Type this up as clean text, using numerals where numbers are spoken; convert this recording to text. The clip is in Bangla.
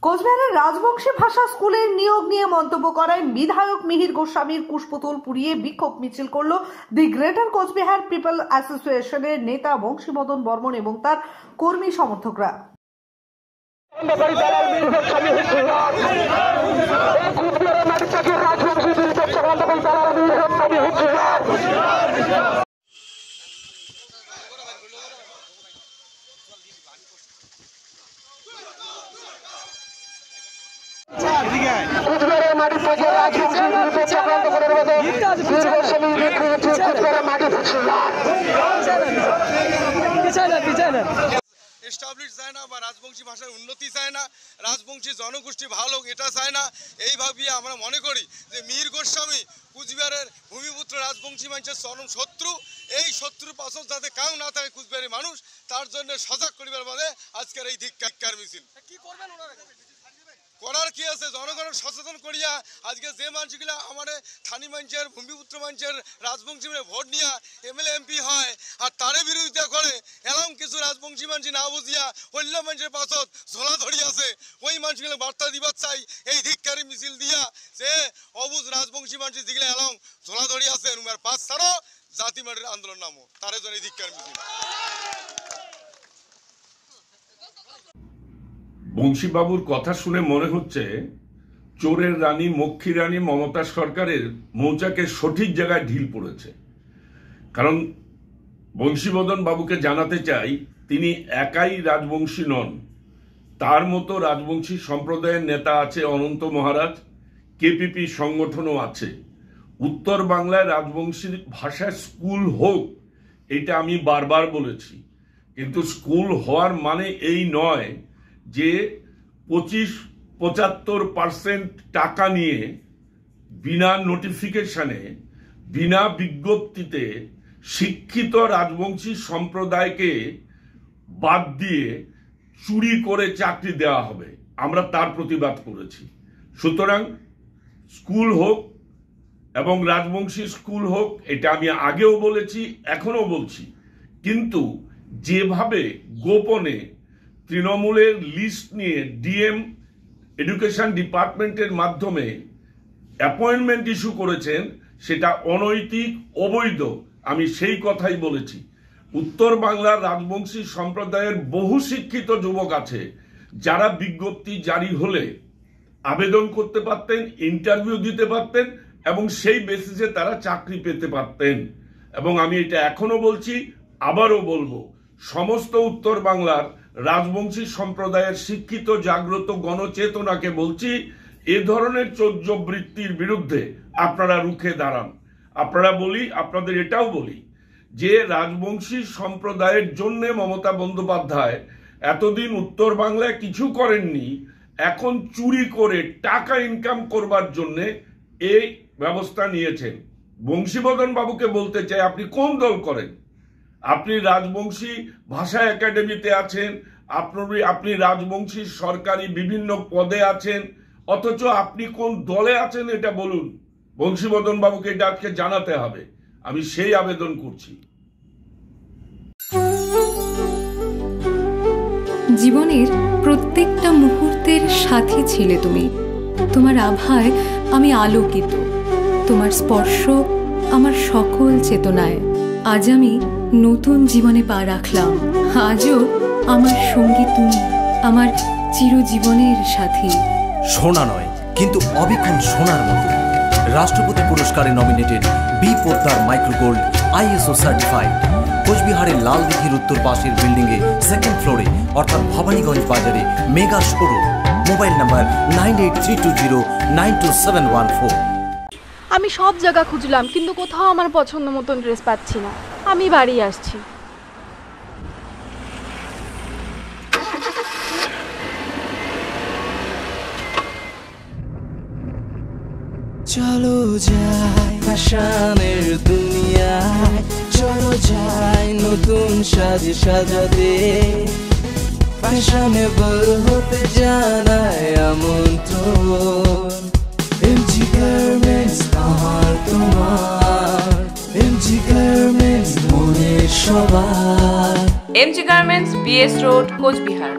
কোচবিহারের রাজবংশী ভাষা স্কুলের নিয়োগ নিয়ে মন্তব্য করায় বিধায়ক মিহির গোস্বামীর কুশপুতুল পুড়িয়ে বিক্ষোভ মিছিল করল দি গ্রেটার কোচবিহার পিপল অ্যাসোসিয়েশনের নেতা বংশীবদন বর্মন এবং তার কর্মী সমর্থকরা। এস্টাবলিশ চায় না বা রাজবংশী ভাষার উন্নতি চায় না, রাজবংশী জনগোষ্ঠী ভালো এটা চায় না। এইভাবে আমরা মনে করি যে মিহির গোস্বামী কুচবিহারের ভূমিপুত্র রাজবংশী মানুষের চরম শত্রু। এই শত্রুর পাশে যাতে কাউ না থাকে কুচবিহারের মানুষ, তার জন্য সজাগ করিবার বাদে আজকের এই ধিক্কার মিছিল। কি করবেন ওনারা? করার কি আছে, জনগণের সচেতন করিয়া আজকে যে মানুষগুলা আমাদের স্থানীয় মানুষের ভূমিপুত্র মানুষের রাজবংশী ভোট নিয়ে এমএলএ এমপি হয় আর তারে বিরোধিতা করে, এরকম কিছু রাজবংশী মানুষ না বুঝিয়া অন্য মানুষের পাছত ঝোলা ধরি আছে, ওই মানুষগুলো বার্তা দিবার চাই এই ধিক্কারি মিছিল দিয়া যে অবুজ রাজবংশী মানুষ যেগুলো এলং ঝোলা ধরি আছে রুমের পাঁচ ছাড়ো জাতি মাটির আন্দোলন নামো, তারে জন্য এই ধিক্কার মিছিল। বংশীবাবুর কথা শুনে মনে হচ্ছে চোরের রানী মক্ষী রানী মমতা সরকারের মৌচাকের সঠিক জায়গায় ঢিল পড়েছে। কারণ বংশীবদন বাবুকে জানাতে চাই, তিনি একাই রাজবংশী নন, তার মতো রাজবংশী সম্প্রদায়ের নেতা আছে অনন্ত মহারাজ, কেপিপি সংগঠনও আছে। উত্তর বাংলায় রাজবংশী ভাষায় স্কুল হোক, এটা আমি বারবার বলেছি, কিন্তু স্কুল হওয়ার মানে এই নয় যে 25-75% টাকা নিয়ে বিনা নোটিফিকেশনে বিনা বিজ্ঞপ্তিতে শিক্ষিত রাজবংশী সম্প্রদায়কে বাদ দিয়ে চুরি করে চাকরি দেওয়া হবে। আমরা তার প্রতিবাদ করেছি। সুতরাং স্কুল হোক এবং রাজবংশী স্কুল হোক, এটা আমি আগেও বলেছি, এখনো বলছি, কিন্তু যেভাবে গোপনে তৃণমূলের লিস্ট নিয়ে ডিএম এডুকেশন ডিপার্টমেন্টের মাধ্যমে অ্যাপয়েন্টমেন্ট ইস্যু করেছেন, সেটা অনৈতিক, অবৈধ। আমি সেই কথাই বলেছি। উত্তর বাংলার রাজবংশী সম্প্রদায়ের বহু শিক্ষিত যুবক আছে যারা বিজ্ঞপ্তি জারি হলে আবেদন করতে পারতেন, ইন্টারভিউ দিতে পারতেন এবং সেই বেসিসে তারা চাকরি পেতে পারতেন। এবং আমি এটা এখনো বলছি, আবারও বলবো, সমস্ত উত্তর বাংলার রাজবংশী সম্প্রদায়ের শিক্ষিত জাগ্রত গণচেতনাকে বলছি, এ ধরনের চৌর্যবৃত্তির বিরুদ্ধে আপনারা রুখে দাঁড়ান। আপনাদের এটাও বলি যে রাজবংশী সম্প্রদায়ের জন্য মমতা বন্দ্যোপাধ্যায় এতদিন উত্তর বাংলায় কিছু করেননি, এখন চুরি করে টাকা ইনকাম করবার জন্য এই ব্যবস্থা নিয়েছেন। বংশীবদন বাবুকে বলতে চাই, আপনি কোন দল করেন? আপনি রাজবংশী ভাষা একাডেমিতে আছেন, আপনি রাজবংশী সরকারি বিভিন্ন পদে আছেন, অথচ আপনি কোন দলে আছেন এটা বলুন। বংশীবদন বাবুকে এটা আজকে জানাতে হবে। আমি সেই আবেদন করছি। জীবনের প্রত্যেকটা মুহূর্তের সাথী ছিলে তুমি। তোমার আভায় আমি আলোকিত, তোমার স্পর্শ আমার সকল চেতনায়। আজ আমি নতুন জীবনে পা রাখলাম। আজও আমার সঙ্গী তুমি, আমার চিরজীবনের সাথী। সোনা নয় কিন্তু অবিক্ষণ সোনার মতো। রাষ্ট্রপতি পুরস্কারে nominated B Poddar microgold ISO certified. কোচবিহারের লালদিঘির উত্তর পাশের বিল্ডিংয়ে 2nd ফ্লোরে অর্থাৎ ভবানীগঞ্জ বাজারে মেগা শোরুম। Mobile number 9832092714। আমি সব জায়গা খুঁজলাম কিন্তু কোথাও আমার পছন্দ মতন ড্রেস পাচ্ছি না। আমি বাড়ি আসছি। চলো যাই ফ্যাশনের দুনিয়ায়, চলো যাই নতুন সাজে সাজাতে। ফ্যাশনেবল হতে জানায় আমন্ত্রণ। MG Garments আমার তোমার, MG Garments মনের সবার। MG Garments, BS Road, Cooch Behar.